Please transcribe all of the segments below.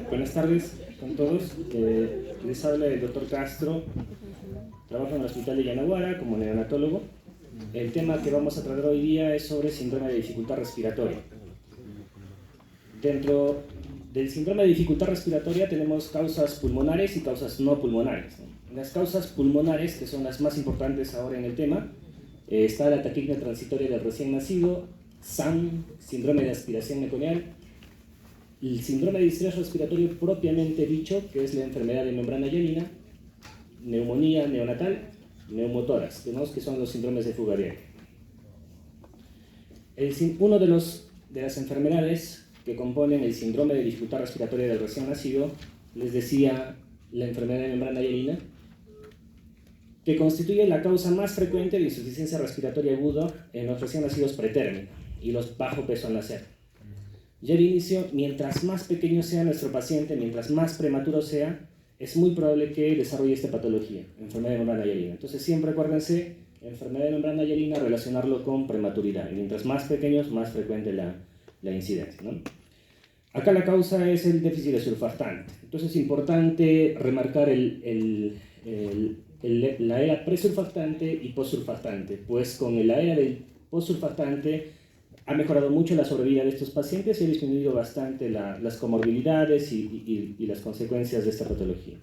Buenas tardes con todos. Les habla el doctor Castro. Trabajo en el hospital de Yanaguara como neonatólogo. El tema que vamos a tratar hoy día es sobre síndrome de dificultad respiratoria. Dentro del síndrome de dificultad respiratoria tenemos causas pulmonares y causas no pulmonares. Las causas pulmonares, que son las más importantes ahora en el tema, está la taquipnea transitoria del recién nacido, SAM, síndrome de aspiración meconial, el síndrome de distrés respiratorio propiamente dicho, que es la enfermedad de membrana hialina, neumonía neonatal, neumotórax, que son los síndromes de Fougarier. Uno de las enfermedades que componen el síndrome de dificultad respiratoria del recién nacido, les decía la enfermedad de membrana hialina, que constituye la causa más frecuente de insuficiencia respiratoria aguda en los recién nacidos pretérmino y los bajo peso al nacer. Ya de inicio, mientras más pequeño sea nuestro paciente, mientras más prematuro sea, es muy probable que desarrolle esta patología, enfermedad de membrana hialina. Entonces siempre acuérdense, enfermedad de membrana hialina, relacionarlo con prematuridad. Y mientras más pequeños, más frecuente la incidencia, ¿no? Acá la causa es el déficit de surfactante. Entonces es importante remarcar la era presurfactante y postsurfactante, pues con la era del postsurfactante ha mejorado mucho la sobrevida de estos pacientes y ha disminuido bastante las comorbilidades y las consecuencias de esta patología.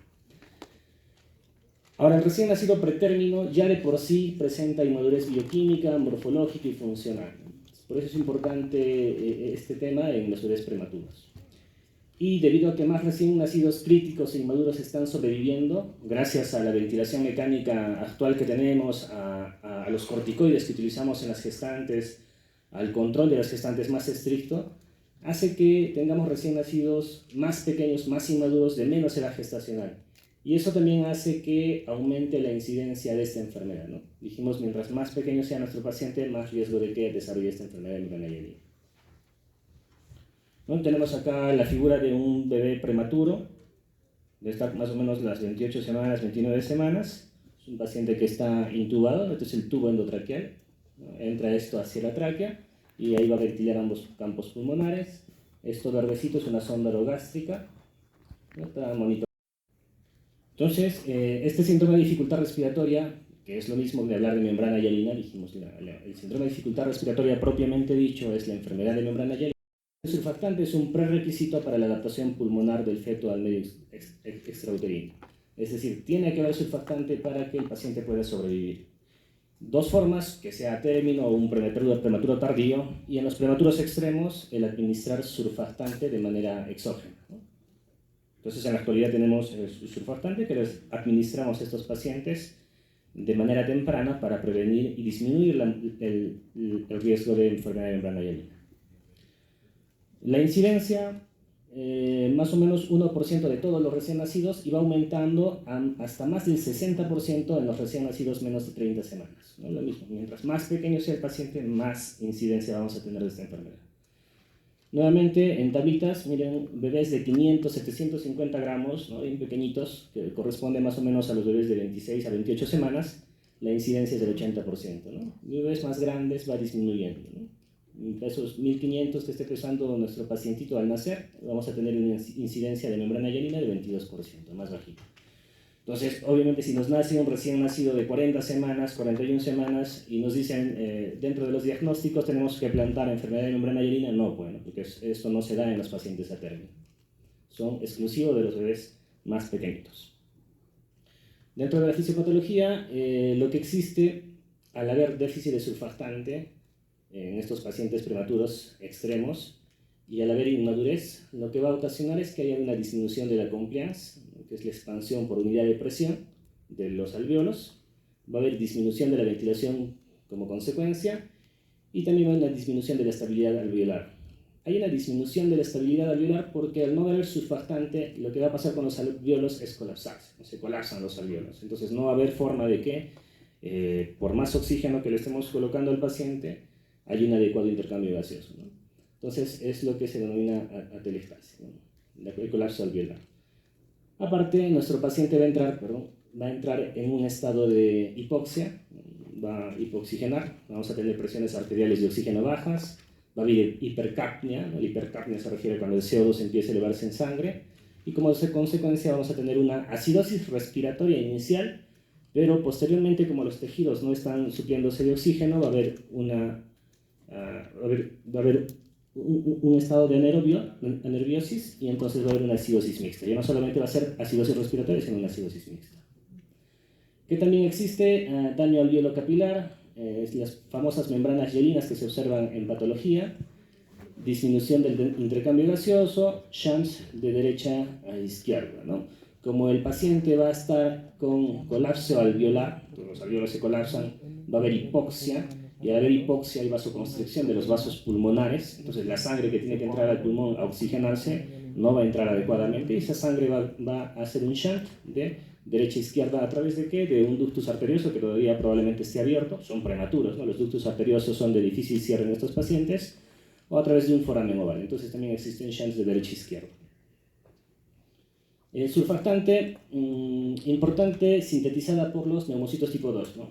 Ahora, el recién nacido pretérmino ya de por sí presenta inmadurez bioquímica, morfológica y funcional. Por eso es importante este tema en los bebés prematuros. Y debido a que más recién nacidos críticos e inmaduros están sobreviviendo, gracias a la ventilación mecánica actual que tenemos, a los corticoides que utilizamos en las gestantes, al control de las gestantes más estricto, hace que tengamos recién nacidos más pequeños, más inmaduros, de menos edad gestacional. Y eso también hace que aumente la incidencia de esta enfermedad, ¿no? Dijimos, mientras más pequeño sea nuestro paciente, más riesgo de que desarrolle esta enfermedad de membrana hialina. ¿No? Tenemos acá la figura de un bebé prematuro, de estar más o menos las 28 semanas, 29 semanas. Es un paciente que está intubado, este es el tubo endotraqueal. Entra esto hacia la tráquea y ahí va a ventilar ambos campos pulmonares. Esto verdecito es una sonda orogástrica. Está monitorado. Entonces, este síndrome de dificultad respiratoria, que es lo mismo que hablar de membrana hialina, dijimos, el síndrome de dificultad respiratoria propiamente dicho es la enfermedad de membrana hialina. El surfactante es un prerequisito para la adaptación pulmonar del feto al medio extrauterino. Es decir, tiene que haber surfactante para que el paciente pueda sobrevivir. Dos formas, que sea a término o un prematuro tardío, y en los prematuros extremos, el administrar surfactante de manera exógena, ¿no? Entonces, en la actualidad tenemos el surfactante que les administramos a estos pacientes de manera temprana para prevenir y disminuir el riesgo de enfermedad de membrana hialina. La incidencia, más o menos 1% de todos los recién nacidos, y va aumentando hasta más del 60% en los recién nacidos menos de 30 semanas. ¿No? Lo mismo, mientras más pequeño sea el paciente, más incidencia vamos a tener de esta enfermedad. Nuevamente, en tablitas, miren, bebés de 500, 750 gramos, ¿no? Bien pequeñitos, que corresponde más o menos a los bebés de 26 a 28 semanas, la incidencia es del 80%. ¿No? Bebés más grandes va disminuyendo, ¿no? Esos 1500 que esté pesando nuestro pacientito al nacer, vamos a tener una incidencia de membrana hialina de 22%, más bajita. Entonces, obviamente, si nos nace un recién nacido de 40 semanas, 41 semanas, y nos dicen, dentro de los diagnósticos tenemos que plantar enfermedad de membrana hialina, no, bueno, porque esto no se da en los pacientes a término. Son exclusivos de los bebés más pequeñitos. Dentro de la fisiopatología, lo que existe, al haber déficit de surfactante en estos pacientes prematuros extremos, y al haber inmadurez, lo que va a ocasionar es que haya una disminución de la compliance, que es la expansión por unidad de presión de los alvéolos. Va a haber disminución de la ventilación como consecuencia, y también va a haber una disminución de la estabilidad alveolar. Hay una disminución de la estabilidad alveolar porque al no haber surfactante, lo que va a pasar con los alvéolos es colapsarse, se colapsan los alvéolos. Entonces no va a haber forma de que, por más oxígeno que le estemos colocando al paciente, haya un adecuado intercambio gaseoso, ¿no? Entonces es lo que se denomina atelectasia, ¿no? El colapso alveolar. Aparte, nuestro paciente va a entrar en un estado de hipoxia, va a hipoxigenar, vamos a tener presiones arteriales de oxígeno bajas, va a haber hipercapnia, ¿no? La hipercapnia se refiere cuando el CO2 empieza a elevarse en sangre, y como consecuencia vamos a tener una acidosis respiratoria inicial, pero posteriormente, como los tejidos no están supliéndose de oxígeno, va a haber un estado de anerviosis, y entonces va a haber una acidosis mixta. Ya no solamente va a ser acidosis respiratoria, sino una acidosis mixta. Que también existe daño al alvéolo capilar, las famosas membranas hialinas que se observan en patología, disminución del intercambio gaseoso, shunts de derecha a izquierda, ¿no? Como el paciente va a estar con colapso alveolar, los alvéolos se colapsan, va a haber hipoxia, y al haber hipoxia hay vasoconstricción de los vasos pulmonares, entonces la sangre que tiene que entrar al pulmón a oxigenarse no va a entrar adecuadamente, y esa sangre va a hacer un shunt de derecha a izquierda. ¿A través de qué? De un ductus arterioso que todavía probablemente esté abierto, son prematuros, ¿no? Los ductus arteriosos son de difícil cierre en estos pacientes, o a través de un foramen oval. Entonces también existen shunts de derecha a izquierda. El surfactante, importante, sintetizada por los neumocitos tipo 2, ¿no?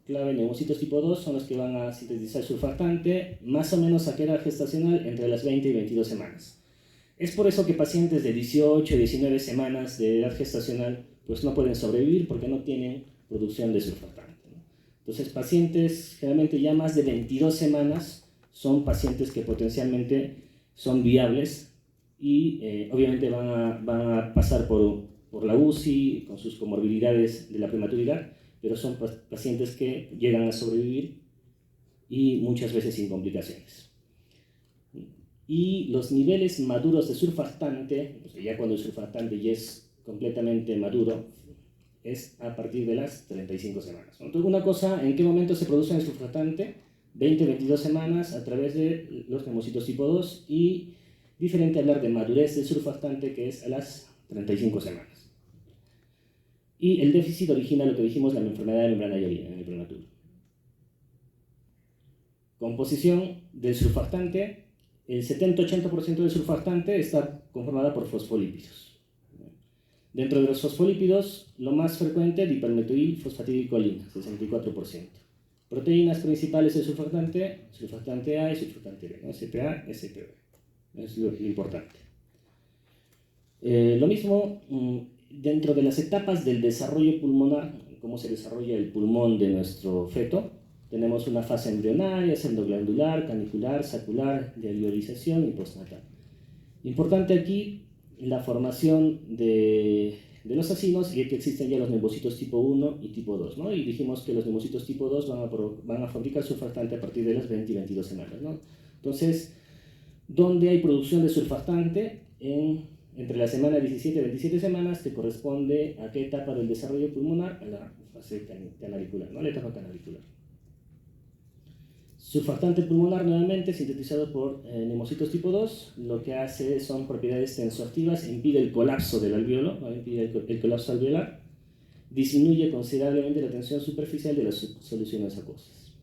Clave, neumocitos tipo 2 son los que van a sintetizar surfactante, más o menos a qué edad gestacional, entre las 20 y 22 semanas. Es por eso que pacientes de 18 y 19 semanas de edad gestacional pues no pueden sobrevivir porque no tienen producción de surfactante, ¿no? Entonces, pacientes generalmente ya más de 22 semanas son pacientes que potencialmente son viables y obviamente van a pasar por la UCI con sus comorbilidades de la prematuridad, pero son pacientes que llegan a sobrevivir y muchas veces sin complicaciones. Y los niveles maduros de surfactante, o sea, ya cuando el surfactante ya es completamente maduro, es a partir de las 35 semanas. Entonces, una cosa, ¿en qué momento se produce el surfactante? 20-22 semanas a través de los neumocitos tipo 2, y diferente hablar de madurez del surfactante, que es a las 35 semanas. Y el déficit origina lo que dijimos, la enfermedad de membrana hialina en el prematuro. Composición del surfactante: el 70-80% del surfactante está conformada por fosfolípidos. Dentro de los fosfolípidos, lo más frecuente, dipermetoil fosfatidilcolina, 64%. Proteínas principales del surfactante A y surfactante B, ¿no? SPA, SPB. Es lo importante. Lo mismo dentro de las etapas del desarrollo pulmonar, cómo se desarrolla el pulmón de nuestro feto. Tenemos una fase embrionaria, endoglandular, canicular, sacular, de alveolización y postnatal. Importante aquí la formación de los acinos, y que existen ya los neumocitos tipo 1 y tipo 2, ¿no? Y dijimos que los neumocitos tipo 2 van a fabricar surfactante a partir de las 20 y 22 semanas, ¿no? Entonces, ¿dónde hay producción de surfactante? Entre la semana 17 y 27 semanas, que corresponde a qué etapa del desarrollo pulmonar, a la fase canalicular, ¿no? La etapa canalicular. Surfactante pulmonar, nuevamente, sintetizado por neumocitos tipo 2, lo que hace son propiedades tensoactivas, impide el colapso del alvéolo, ¿no? Impide el colapso alveolar, disminuye considerablemente la tensión superficial de las soluciones acuosas.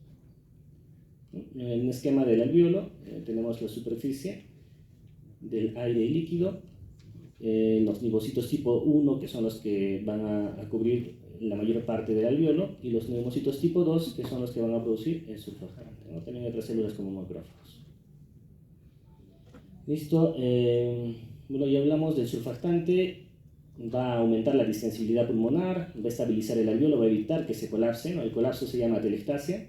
En un esquema del alvéolo tenemos la superficie del aire y líquido, los neumocitos tipo 1, que son los que van a cubrir la mayor parte del alvéolo, y los neumocitos tipo 2, que son los que van a producir el surfactante, ¿no? También hay otras células como macrófagos. Listo. Bueno, ya hablamos del surfactante. Va a aumentar la distensibilidad pulmonar, va a estabilizar el alvéolo, va a evitar que se colapse, ¿no? El colapso se llama atelectasia,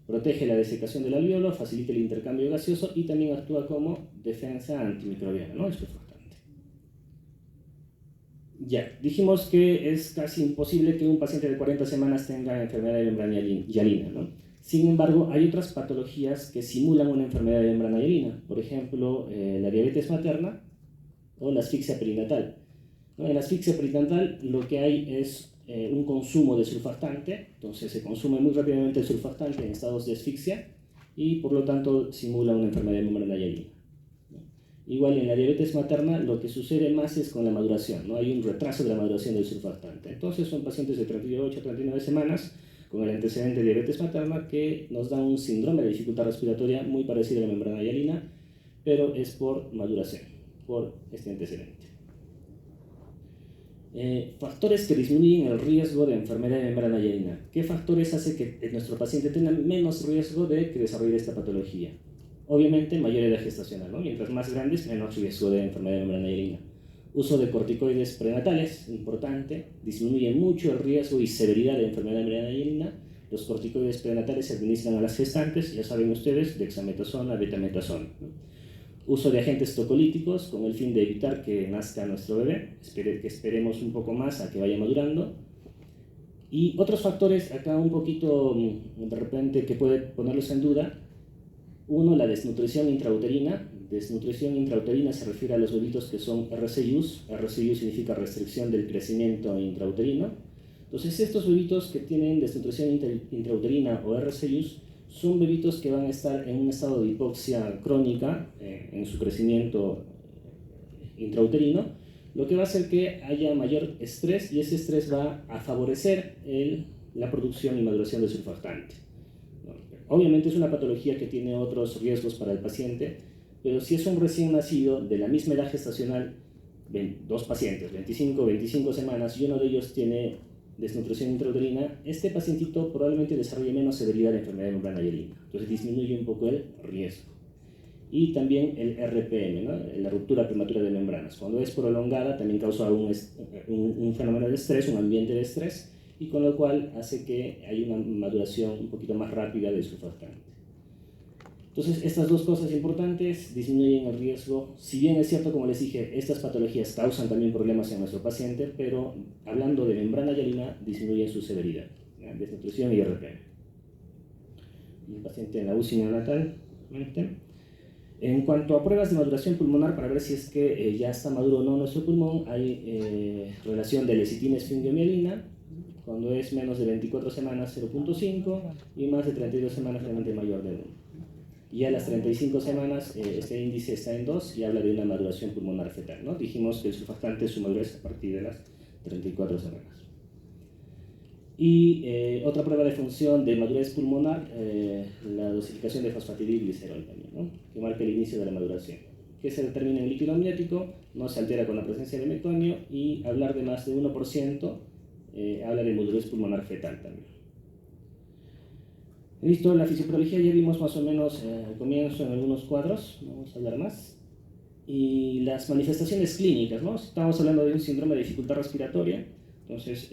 protege la desecación del alvéolo, facilita el intercambio gaseoso y también actúa como defensa antimicrobiana, ¿no? El surfactante. Ya, dijimos que es casi imposible que un paciente de 40 semanas tenga enfermedad de membrana hialina, ¿no? Sin embargo, hay otras patologías que simulan una enfermedad de membrana hialina, por ejemplo, la diabetes materna o la asfixia perinatal, ¿no? En la asfixia perinatal lo que hay es un consumo de surfactante, entonces se consume muy rápidamente el surfactante en estados de asfixia y por lo tanto simula una enfermedad de membrana hialina. Igual en la diabetes materna lo que sucede más es con la maduración, ¿no? Hay un retraso de la maduración del surfactante. Entonces son pacientes de 38 a 39 semanas con el antecedente de diabetes materna que nos da un síndrome de dificultad respiratoria muy parecido a la membrana hialina, pero es por maduración, por este antecedente. Factores que disminuyen el riesgo de enfermedad de membrana hialina. ¿Qué factores hacen que nuestro paciente tenga menos riesgo de que desarrolle esta patología? Obviamente, mayor edad gestacional, ¿no? Mientras más grandes, menos riesgo de enfermedad de membrana hialina. Uso de corticoides prenatales, importante, disminuye mucho el riesgo y severidad de enfermedad de membrana hialina. Los corticoides prenatales se administran a las gestantes, ya saben ustedes, dexametasona, betametasona, ¿no? Uso de agentes tocolíticos con el fin de evitar que nazca nuestro bebé, que esperemos un poco más a que vaya madurando. Y otros factores acá un poquito, de repente, que puede ponerlos en duda. Uno, la desnutrición intrauterina. Desnutrición intrauterina se refiere a los bebitos que son RCIUs. RCIU significa restricción del crecimiento intrauterino. Entonces, estos bebitos que tienen desnutrición intrauterina o RCIUs son bebitos que van a estar en un estado de hipoxia crónica en su crecimiento intrauterino, lo que va a hacer que haya mayor estrés, y ese estrés va a favorecer la producción y maduración del surfactante. Obviamente es una patología que tiene otros riesgos para el paciente, pero si es un recién nacido de la misma edad gestacional, dos pacientes, 25 semanas, y uno de ellos tiene desnutrición intrauterina, este pacientito probablemente desarrolle menos severidad de enfermedad de membrana hialina, entonces disminuye un poco el riesgo. Y también el RPM, ¿no? La ruptura prematura de membranas. Cuando es prolongada también causa un fenómeno de estrés, un ambiente de estrés, y con lo cual hace que haya una maduración un poquito más rápida del surfactante. Entonces, estas dos cosas importantes disminuyen el riesgo. Si bien es cierto, como les dije, estas patologías causan también problemas en nuestro paciente, pero hablando de membrana hialina, disminuyen su severidad, ¿ya? Desnutrición y RPM. Y el paciente en la UCI neonatal, en cuanto a pruebas de maduración pulmonar para ver si es que ya está maduro o no nuestro pulmón, hay relación de lecitina esfingiomielina. Cuando es menos de 24 semanas 0.5 y más de 32 semanas realmente mayor de 1. Y a las 35 semanas este índice está en 2 y habla de una maduración pulmonar fetal, ¿no? Dijimos que el surfactante su madurez a partir de las 34 semanas. Y otra prueba de función de madurez pulmonar, la dosificación de fosfatidilglicerol también, ¿no? Que marca el inicio de la maduración, que se determina en líquido amniótico, no se altera con la presencia de metonio, y hablar de más de 1% habla de madurez pulmonar fetal también. Listo, la fisiopatología ya vimos más o menos al comienzo en algunos cuadros, vamos a hablar más. Y las manifestaciones clínicas, ¿no? Estamos hablando de un síndrome de dificultad respiratoria. Entonces,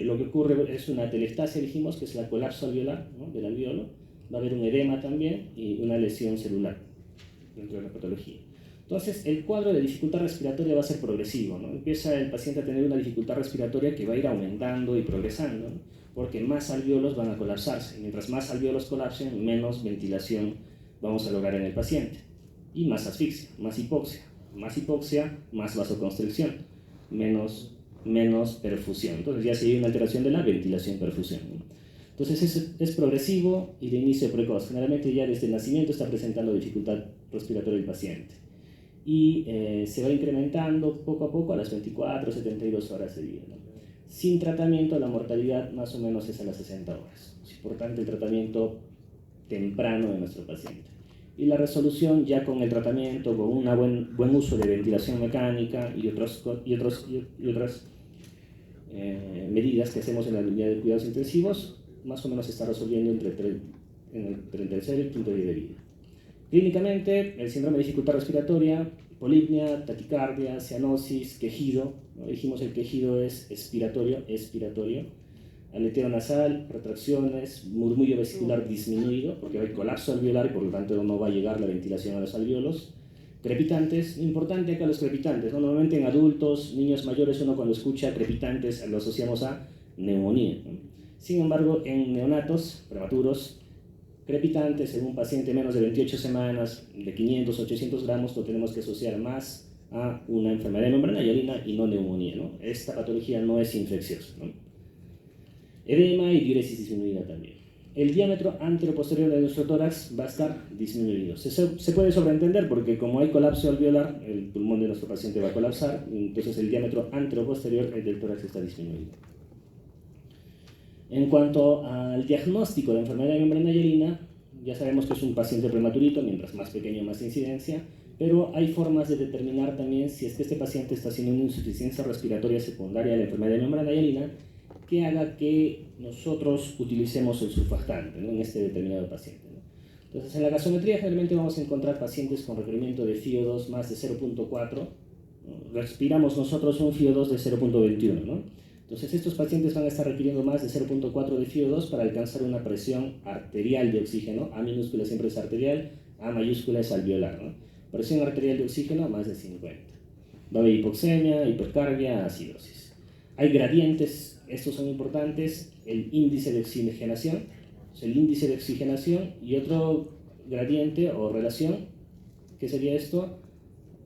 lo que ocurre es una atelectasia, dijimos, que es la colapso alveolar, ¿no? Del alveolo. Va a haber un edema también y una lesión celular dentro de la patología. Entonces, el cuadro de dificultad respiratoria va a ser progresivo, ¿no? Empieza el paciente a tener una dificultad respiratoria que va a ir aumentando y progresando, ¿no? Porque más alveolos van a colapsarse. Mientras más alveolos colapsen, menos ventilación vamos a lograr en el paciente. Y más asfixia, más hipoxia. Más hipoxia, más vasoconstricción. Menos perfusión. Entonces ya se hay una alteración de la ventilación-perfusión, ¿no? Entonces es progresivo y de inicio precoz. Generalmente ya desde el nacimiento está presentando dificultad respiratoria el paciente. Y se va incrementando poco a poco a las 24, 72 horas de vida, ¿no? Sin tratamiento, la mortalidad más o menos es a las 60 horas. Es importante el tratamiento temprano de nuestro paciente. Y la resolución ya con el tratamiento, con un buen uso de ventilación mecánica y otras medidas que hacemos en la unidad de cuidados intensivos, más o menos se está resolviendo entre el tercer y el quinto día de vida. Clínicamente, el síndrome de dificultad respiratoria, polipnia, taquicardia, cianosis, quejido, ¿no? Dijimos el quejido es expiratorio, aleteo nasal, retracciones, murmullo vesicular disminuido, porque hay colapso alveolar y por lo tanto no va a llegar la ventilación a los alveolos. Crepitantes, importante acá los crepitantes, ¿no? Normalmente en adultos, niños mayores, uno cuando escucha crepitantes lo asociamos a neumonía, ¿no? Sin embargo, en neonatos prematuros, crepitantes en un paciente menos de 28 semanas, de 500, 800 gramos, lo tenemos que asociar más a una enfermedad de membrana hialina y no neumonía, ¿no? Esta patología no es infecciosa, ¿no? Edema y diuresis disminuida también. El diámetro anteroposterior de nuestro tórax va a estar disminuido. Se puede sobreentender porque como hay colapso alveolar, el pulmón de nuestro paciente va a colapsar, entonces el diámetro anteroposterior del tórax está disminuido. En cuanto al diagnóstico de enfermedad de membrana hialina, ya sabemos que es un paciente prematurito, mientras más pequeño más incidencia, pero hay formas de determinar también si es que este paciente está haciendo una insuficiencia respiratoria secundaria de la enfermedad de membrana hialina que haga que nosotros utilicemos el surfactante, ¿no? En este determinado paciente, ¿no? Entonces, en la gasometría generalmente vamos a encontrar pacientes con requerimiento de FiO2 más de 0.4. Respiramos nosotros un FiO2 de 0.21, ¿no? Entonces, estos pacientes van a estar requiriendo más de 0.4 de FiO2 para alcanzar una presión arterial de oxígeno. A minúscula siempre es arterial, A mayúscula es alveolar, ¿no? Presión arterial de oxígeno más de 50. Va a haber hipoxemia, hipercarbia, acidosis. Hay gradientes, estos son importantes, el índice de oxigenación, el índice de oxigenación y otro gradiente o relación, ¿qué sería esto?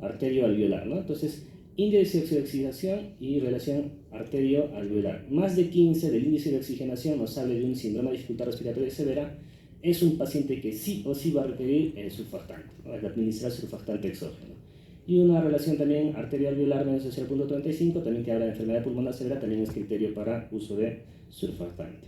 Arterio-alveolar, ¿no? Entonces, índice de oxigenación y relación arterio-alveolar. Más de 15 del índice de oxigenación nos habla de un síndrome de dificultad respiratoria severa. Es un paciente que sí o sí va a requerir el surfactante, ¿no? El administrar surfactante exógeno. Y una relación también arterio-alveolar menos de 0.35, también que habla de enfermedad pulmonar severa, también es criterio para uso de surfactante.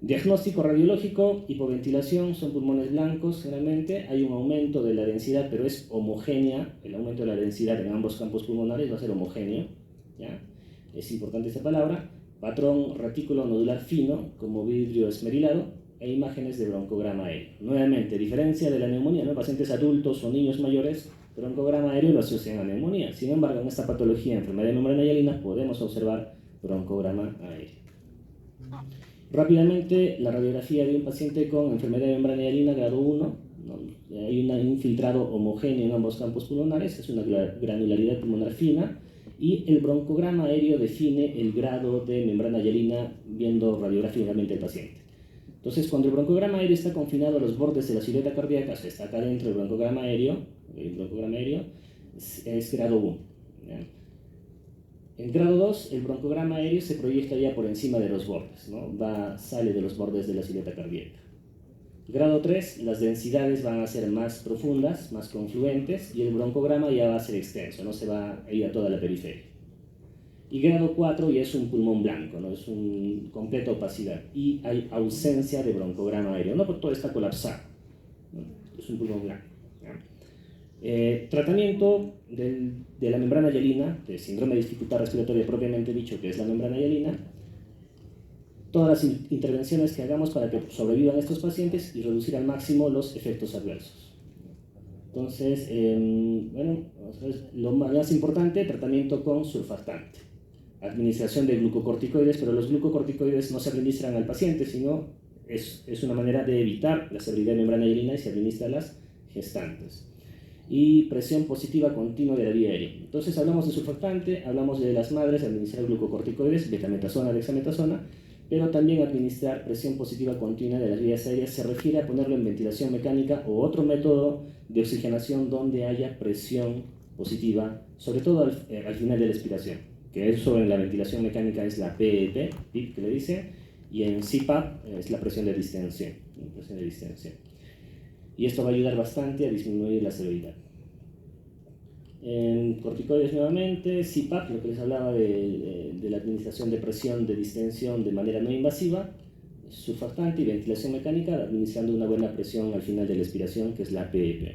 Diagnóstico radiológico, hipoventilación, son pulmones blancos generalmente, hay un aumento de la densidad, pero es homogénea, el aumento de la densidad en ambos campos pulmonares va a ser homogéneo, ¿ya? Es importante esta palabra. Patrón retículo nodular fino, como vidrio esmerilado, e imágenes de broncograma aéreo. Nuevamente, diferencia de la neumonía, ¿no? Pacientes adultos o niños mayores, broncograma aéreo lo asocian a neumonía. Sin embargo, en esta patología, enfermedad de membrana hialina, podemos observar broncograma aéreo. Rápidamente, la radiografía de un paciente con enfermedad de membrana hialina grado 1, ¿no? Hay un infiltrado homogéneo en ambos campos pulmonares, es una granularidad pulmonar fina, y el broncograma aéreo define el grado de membrana hialina viendo radiográficamente el paciente. Entonces, cuando el broncograma aéreo está confinado a los bordes de la silueta cardíaca, o sea, está acá dentro del broncograma aéreo, es grado 1. ¿Ya? En grado 2, el broncograma aéreo se proyecta ya por encima de los bordes, ¿no? Sale de los bordes de la silueta cardíaca. Grado 3, las densidades van a ser más profundas, más confluentes, y el broncograma ya va a ser extenso, no se va a ir a toda la periferia. Y grado 4 ya es un pulmón blanco, ¿no? Es una completa opacidad, y hay ausencia de broncograma aéreo, no porque todo está colapsado, ¿no? Es un pulmón blanco, ¿ya? Tratamiento de la membrana hialina, de síndrome de dificultad respiratoria propiamente dicho, que es la membrana hialina, todas las intervenciones que hagamos para que sobrevivan estos pacientes y reducir al máximo los efectos adversos. Entonces, bueno, lo más importante, tratamiento con surfactante. Administración de glucocorticoides, pero los glucocorticoides no se administran al paciente, sino es una manera de evitar la severidad de membrana hialina y se administra a las gestantes. Y presión positiva continua de la vía aérea. Entonces hablamos de surfactante, hablamos de las madres, administrar glucocorticoides, betametasona, dexametasona, pero también administrar presión positiva continua de las vías aéreas se refiere a ponerlo en ventilación mecánica o otro método de oxigenación donde haya presión positiva, sobre todo al final de la expiración, que eso en la ventilación mecánica es la PEP, PIP que le dice, y en CPAP es la presión de distensión. Y esto va a ayudar bastante a disminuir la severidad. En corticoides nuevamente, CPAP, lo que les hablaba de la administración de presión de distensión de manera no invasiva, surfactante y ventilación mecánica, administrando una buena presión al final de la expiración, que es la PEP.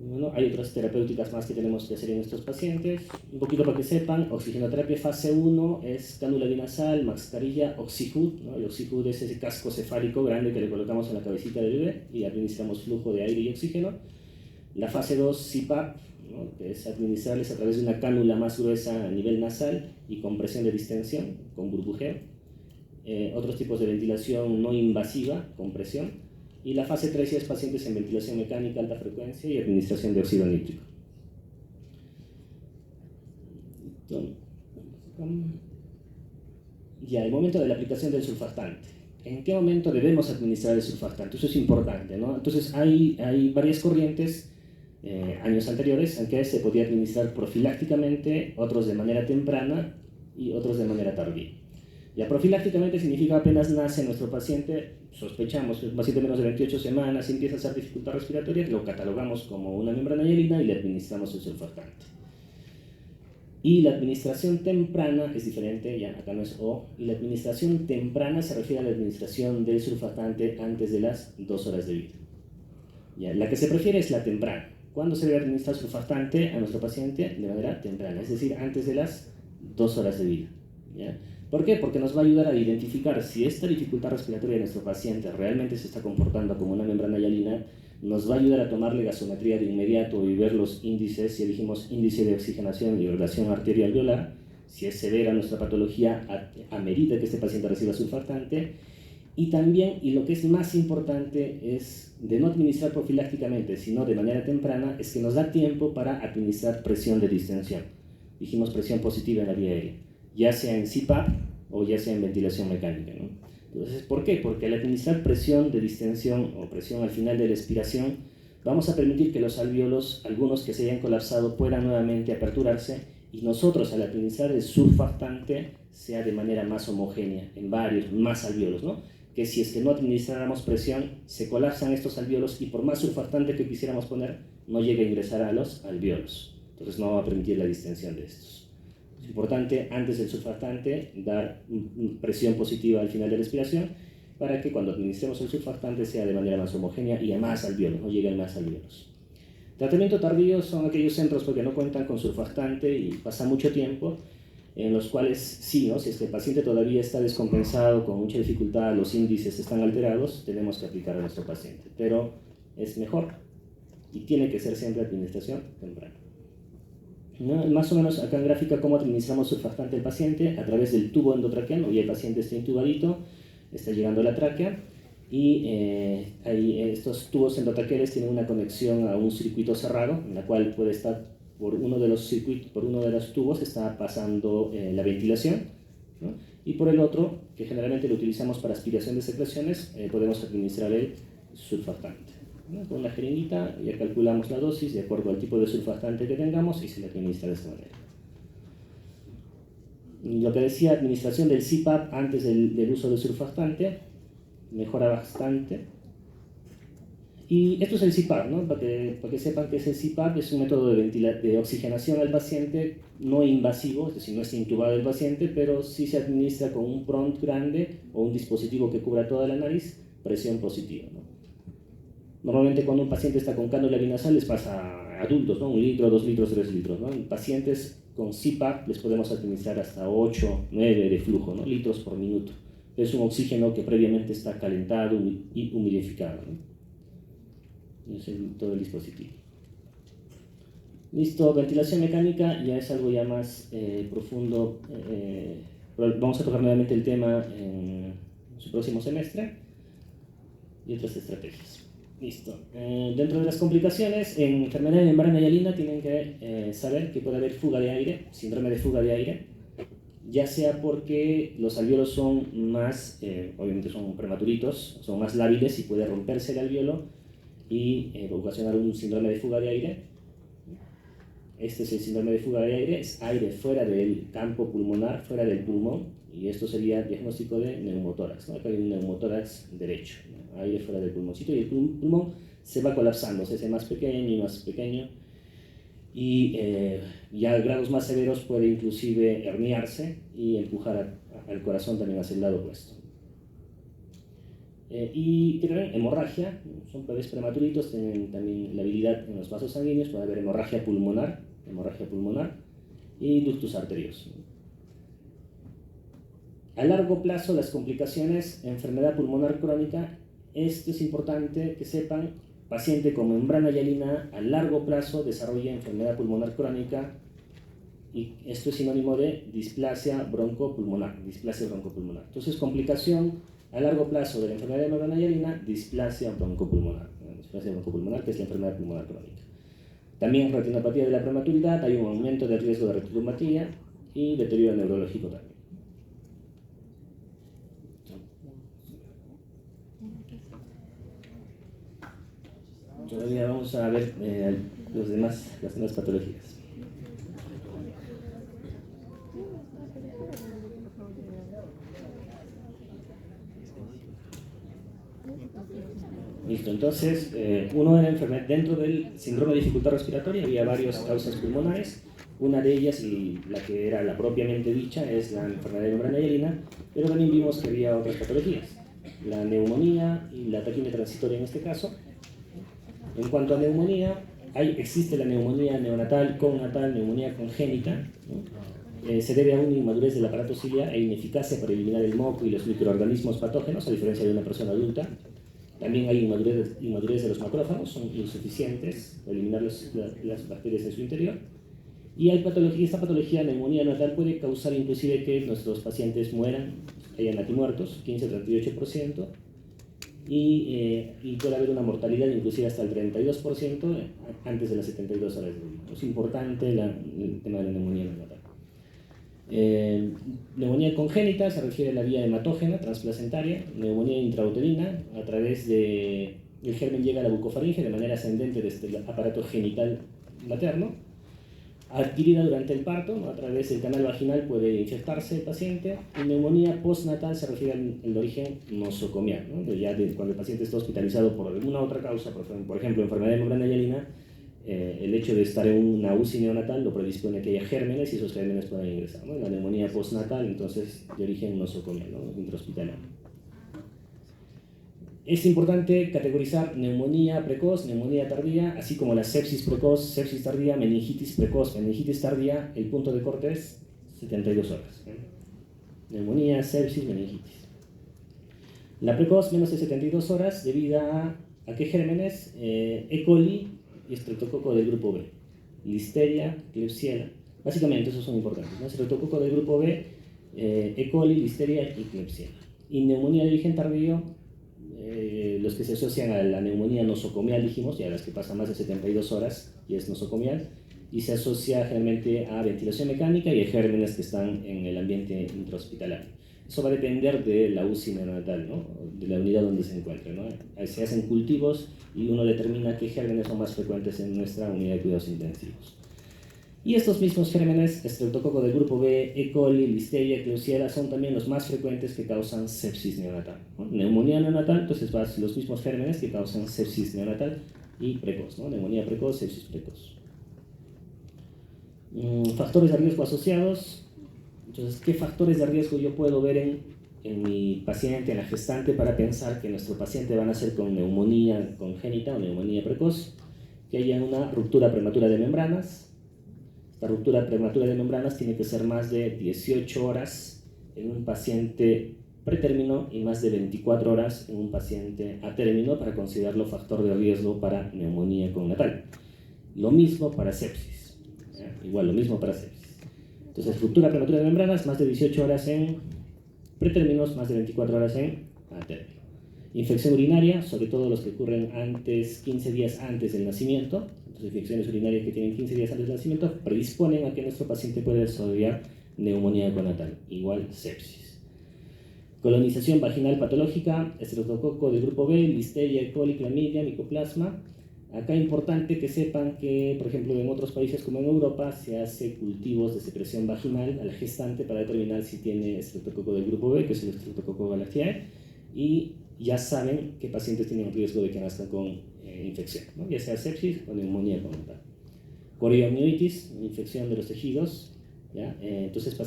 Bueno, hay otras terapéuticas más que tenemos que hacer en estos pacientes. Un poquito para que sepan, oxigenoterapia fase 1 es cánula binasal, mascarilla, Oxyhood, ¿no? El Oxyhood es ese casco cefálico grande que le colocamos en la cabecita del bebé y administramos flujo de aire y oxígeno. La fase 2, CPAP, ¿no? Que es administrarles a través de una cánula más gruesa a nivel nasal y con presión de distensión, con burbujeo. Otros tipos de ventilación no invasiva, con presión. Y la fase 3 es pacientes en ventilación mecánica, alta frecuencia y administración de óxido nítrico. Ya, el momento de la aplicación del surfactante. ¿En qué momento debemos administrar el surfactante? Eso es importante, ¿no? Entonces hay varias corrientes, años anteriores, en que se podía administrar profilácticamente, otros de manera temprana y otros de manera tardía. Ya profilácticamente significa apenas nace nuestro paciente, sospechamos que es un paciente menos de 28 semanas y empieza a hacer dificultad respiratoria, lo catalogamos como una membrana hialina y le administramos el surfactante. Y la administración temprana es diferente, ya acá no es O, y la administración temprana se refiere a la administración del surfactante antes de las 2 horas de vida. Ya, la que se prefiere es la temprana. ¿Cuándo se debe administrar surfactante a nuestro paciente? De manera temprana, es decir, antes de las 2 horas de vida. ¿ya? ¿Por qué? Porque nos va a ayudar a identificar si esta dificultad respiratoria de nuestro paciente realmente se está comportando como una membrana hialina. Nos va a ayudar a tomarle gasometría de inmediato y ver los índices, ya dijimos, índice de oxigenación y irrigación arterial-alveolar. Si es severa nuestra patología, amerita que este paciente reciba surfactante. Y también, y lo que es más importante, es de no administrar profilácticamente, sino de manera temprana, es que nos da tiempo para administrar presión de distensión. Dijimos presión positiva en la vía aérea, ya sea en CPAP o ya sea en ventilación mecánica, ¿no? Entonces, ¿por qué? Porque al administrar presión de distensión o presión al final de la expiración, vamos a permitir que los alvéolos, algunos que se hayan colapsado, puedan nuevamente aperturarse, y nosotros al administrar el surfactante sea de manera más homogénea, en varios, más alvéolos, ¿no? Que si es que no administráramos presión, se colapsan estos alvéolos y por más surfactante que quisiéramos poner, no llega a ingresar a los alvéolos. Entonces no va a permitir la distensión de estos. Es importante, antes del surfactante, dar presión positiva al final de la respiración para que cuando administremos el surfactante sea de manera más homogénea y a más alvéolos, no lleguen más alvéolos. Tratamiento tardío son aquellos centros porque no cuentan con surfactante y pasa mucho tiempo, en los cuales sí, ¿no? Si es que el paciente todavía está descompensado, con mucha dificultad, los índices están alterados, tenemos que aplicar a nuestro paciente. Pero es mejor y tiene que ser siempre administración temprana. ¿No? Más o menos acá en gráfica cómo administramos surfactante al paciente a través del tubo endotraqueano. Y el paciente está intubadito, está llegando a la tráquea y estos tubos endotraqueales tienen una conexión a un circuito cerrado en la cual puede estar por uno de los circuitos, por uno de los tubos está pasando la ventilación, ¿no? Y por el otro, que generalmente lo utilizamos para aspiración de secreciones, podemos administrar el surfactante, ¿no? Con una jeringuita ya calculamos la dosis de acuerdo al tipo de surfactante que tengamos y se le administra de esta manera. Lo que decía, administración del CPAP antes del uso del surfactante mejora bastante. Y esto es el CPAP, ¿no? Para que sepan que es el CPAP, es un método de oxigenación al paciente no invasivo, es decir, no está intubado el paciente, pero sí se administra con un pront grande o un dispositivo que cubra toda la nariz, presión positiva, ¿no? Normalmente cuando un paciente está con cánula binasal les pasa a adultos, ¿no? 1 litro, 2 litros, 3 litros, ¿no? En pacientes con CPAP les podemos administrar hasta 8, 9 de flujo, ¿no? Litros por minuto. Es un oxígeno que previamente está calentado y humidificado, ¿no? Es todo el dispositivo. Listo, ventilación mecánica ya es algo ya más profundo. Vamos a tocar nuevamente el tema en su próximo semestre y otras estrategias. Listo. Dentro de las complicaciones, en enfermedad de membrana hialina tienen que saber que puede haber fuga de aire, síndrome de fuga de aire, ya sea porque los alvéolos son más, obviamente son prematuritos, son más lábiles y puede romperse el alvéolo y ocasionar un síndrome de fuga de aire. Este es el síndrome de fuga de aire, es aire fuera del campo pulmonar, fuera del pulmón, y esto sería diagnóstico de neumotórax, ¿no? Acá hay un neumotórax derecho, ¿no? Aire fuera del pulmoncito, y el pulmón se va colapsando, se hace más pequeño y más pequeño, y ya a grados más severos puede inclusive herniarse y empujar al corazón también hacia el lado opuesto. Y tienen hemorragia, son bebés prematuritos, tienen también labilidad en los vasos sanguíneos, puede haber hemorragia pulmonar y ductus arterioso. A largo plazo, las complicaciones, enfermedad pulmonar crónica, esto es importante que sepan, paciente con membrana hialina a largo plazo desarrolla enfermedad pulmonar crónica y esto es sinónimo de displasia broncopulmonar. Entonces, complicación a largo plazo de la enfermedad de membrana hialina, displasia broncopulmonar, que es la enfermedad pulmonar crónica. También retinopatía de la prematuridad, hay un aumento del riesgo de retinopatia y deterioro neurológico también. Todavía vamos a ver las demás patologías. Listo, entonces, uno era enfermedad, dentro del síndrome de dificultad respiratoria había varias causas pulmonares. Una de ellas, y la que era la propiamente dicha, es la enfermedad de membrana hialina, pero también vimos que había otras patologías, la neumonía y la taquimia transitoria en este caso. En cuanto a neumonía, existe la neumonía neonatal, connatal, neumonía congénita, ¿no? se debe a una inmadurez del aparato ciliar e ineficacia para eliminar el moco y los microorganismos patógenos, a diferencia de una persona adulta. También hay inmadurez de los macrófagos, son insuficientes para eliminar las bacterias en su interior. Y hay esta patología, neumonía neonatal, puede causar inclusive que nuestros pacientes mueran, hayan natimuertos, 15-38%, y puede haber una mortalidad inclusive hasta el 32% antes de las 72 horas de vida. Es importante el tema de la neumonía neonatal. Neumonía congénita se refiere a la vía hematógena transplacentaria. Neumonía intrauterina, a través de el germen llega a la bucofaringe de manera ascendente desde el aparato genital materno, adquirida durante el parto, ¿no? A través del canal vaginal puede infectarse el paciente. Y neumonía postnatal se refiere al origen nosocomial, ¿no? Cuando el paciente está hospitalizado por alguna otra causa, por ejemplo enfermedad de membrana hialina, el hecho de estar en una UCI neonatal lo predispone a que haya gérmenes y esos gérmenes puedan ingresar, ¿no? La neumonía postnatal, entonces, de origen nosocomial, ¿no? Intrahospitalario. Es importante categorizar neumonía precoz, neumonía tardía, así como la sepsis precoz, sepsis tardía, meningitis precoz, meningitis tardía. El punto de corte es 72 horas. Neumonía, sepsis, meningitis. La precoz, menos de 72 horas, debido a qué gérmenes: E. coli y estreptococo del grupo B, listeria, klebsiella. Básicamente esos son importantes, ¿no? Estreptococo del grupo B, E. coli, listeria y klebsiella. Y neumonía de origen tardío, los que se asocian a la neumonía nosocomial, dijimos, ya las que pasan más de 72 horas y es nosocomial, y se asocia generalmente a ventilación mecánica y a gérmenes que están en el ambiente intrahospitalario. Eso va a depender de la UCI neonatal, ¿no? De la unidad donde se encuentre, ¿no? Se hacen cultivos y uno determina qué gérmenes son más frecuentes en nuestra unidad de cuidados intensivos. Y estos mismos gérmenes, estreptococo del grupo B, E. coli, listeria, klebsiella, son también los más frecuentes que causan sepsis neonatal, ¿no? Neumonía neonatal, entonces los mismos gérmenes que causan sepsis neonatal y precoz, ¿no? Neumonía precoz, sepsis precoz. Factores de riesgo asociados. Entonces, ¿qué factores de riesgo yo puedo ver en mi paciente, en la gestante, para pensar que nuestro paciente va a nacer con neumonía congénita o neumonía precoz? Que haya una ruptura prematura de membranas. La ruptura prematura de membranas tiene que ser más de 18 horas en un paciente pretérmino y más de 24 horas en un paciente a término para considerarlo factor de riesgo para neumonía congnatal. Lo mismo para sepsis. Igual, lo mismo para sepsis. Entonces, ruptura prematura de membranas, más de 18 horas en pretérminos, más de 24 horas en a término. Infección urinaria, sobre todo los que ocurren 15 días antes del nacimiento. Entonces, infecciones urinarias que tienen 15 días antes del nacimiento predisponen a que nuestro paciente pueda desarrollar neumonía conatal, igual sepsis. Colonización vaginal patológica, estreptococo del grupo B, listeria, E. coli, clamidia, micoplasma. Acá es importante que sepan que, por ejemplo, en otros países como en Europa, se hace cultivos de secreción vaginal a la gestante para determinar si tiene estreptococo del grupo B, que es el estreptococo galactiae, y ya saben qué pacientes tienen riesgo de que nazcan con infección, ¿no? Ya sea sepsis o neumonía congnatal. Coriamnionitis, infección de los tejidos, ¿ya? Entonces,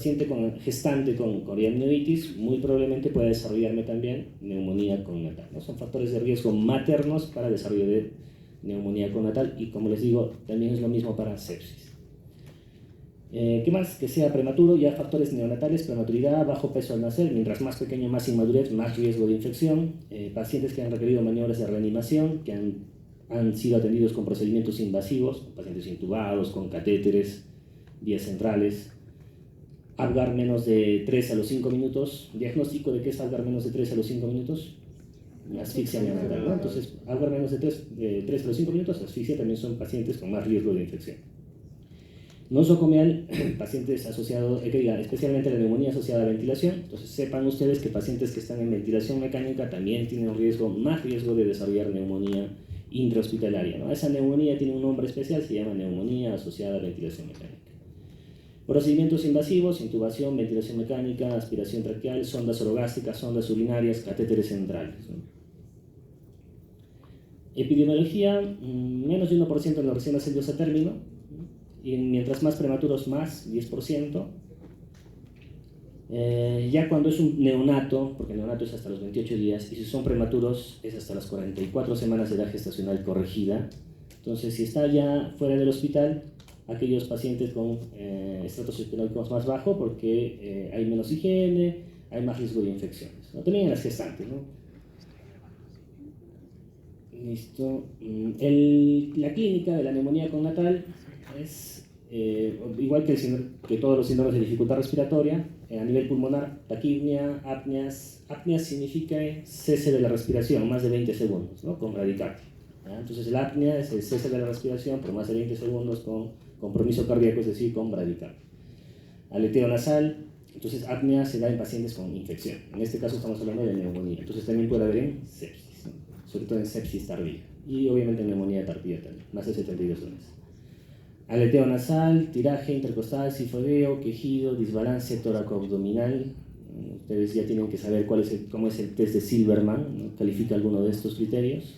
gestante con coriamnionitis muy probablemente pueda desarrollarme también neumonía congnatal, ¿no? Son factores de riesgo maternos para desarrollo de neumonía congnatal, y como les digo, también es lo mismo para sepsis. ¿Qué más? Que sea prematuro, ya factores neonatales: prematuridad, bajo peso al nacer, mientras más pequeño, más inmadurez, más riesgo de infección. Pacientes que han requerido maniobras de reanimación, que han sido atendidos con procedimientos invasivos, pacientes intubados, con catéteres, vías centrales. Apgar menos de 3 a los 5 minutos. ¿Diagnóstico de qué es Apgar menos de 3 a los 5 minutos? Asfixia neonatal, ¿no? Entonces, Apgar menos de 3 a los 5 minutos, asfixia, también son pacientes con más riesgo de infección. Nosocomial, pacientes asociados, especialmente la neumonía asociada a ventilación. Entonces, sepan ustedes que pacientes que están en ventilación mecánica también tienen más riesgo de desarrollar neumonía intrahospitalaria, ¿no? Esa neumonía tiene un nombre especial, se llama neumonía asociada a ventilación mecánica. Procedimientos invasivos: intubación, ventilación mecánica, aspiración traqueal, sondas orogástricas, sondas urinarias, catéteres centrales, ¿no? Epidemiología: menos de 1% en los recién nacidos a término, y mientras más prematuros, más, 10%. Ya cuando es un neonato, porque el neonato es hasta los 28 días, y si son prematuros es hasta las 44 semanas de edad gestacional corregida. Entonces, si está ya fuera del hospital, aquellos pacientes con estratos socioeconómicos más bajos porque hay menos higiene, hay más riesgo de infecciones, ¿no? También en las gestantes, ¿no? Listo. La clínica de la neumonía connatal es igual que todos los síndromes de dificultad respiratoria, a nivel pulmonar, taquipnia, apneas. Apnea significa cese de la respiración, más de 20 segundos, ¿no? Con bradicardia. Entonces la apnea es el cese de la respiración por más de 20 segundos con compromiso cardíaco, es decir, con bradicardia. Aleteo nasal, entonces apnea se da en pacientes con infección. En este caso estamos hablando de neumonía, entonces también puede haber en sepsis, ¿no? Sobre todo en sepsis tardía y obviamente en neumonía tardía también, más de 72 horas. Aleteo nasal, tiraje intercostal, sifoideo, quejido, disbalance tóraco-abdominal. Ustedes ya tienen que saber cómo es el test de Silverman, ¿no? Califica alguno de estos criterios.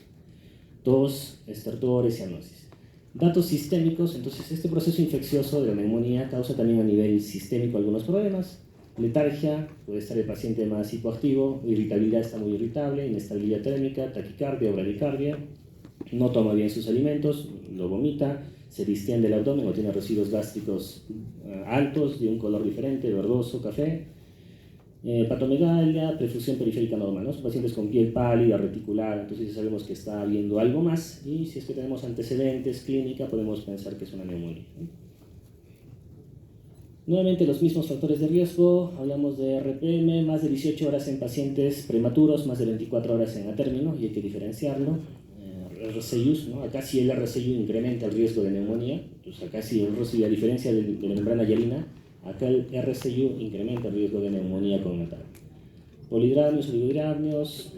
Tos, estertor, cianosis. Datos sistémicos, entonces este proceso infeccioso de la neumonía causa también a nivel sistémico algunos problemas. Letargia, puede estar el paciente más hipoactivo, irritabilidad, está muy irritable, inestabilidad térmica, taquicardia o bradicardia, no toma bien sus alimentos, lo vomita, se distiende el abdomen o tiene residuos gástricos altos de un color diferente, verdoso, café. Patomegalia, perfusión periférica normal, ¿no? Son pacientes con piel pálida, reticulada, entonces ya sabemos que está habiendo algo más y si es que tenemos antecedentes, clínica, podemos pensar que es una neumonía, ¿no? Nuevamente los mismos factores de riesgo, hablamos de RPM, más de 18 horas en pacientes prematuros, más de 24 horas en a término, y hay que diferenciarlo. RCIUs, ¿no? Acá sí el RCIU incrementa el riesgo de neumonía, entonces acá sí el RCIU, a diferencia de la membrana hialina, acá el RCIU incrementa el riesgo de neumonía connatal. Polidramios, oligodramios,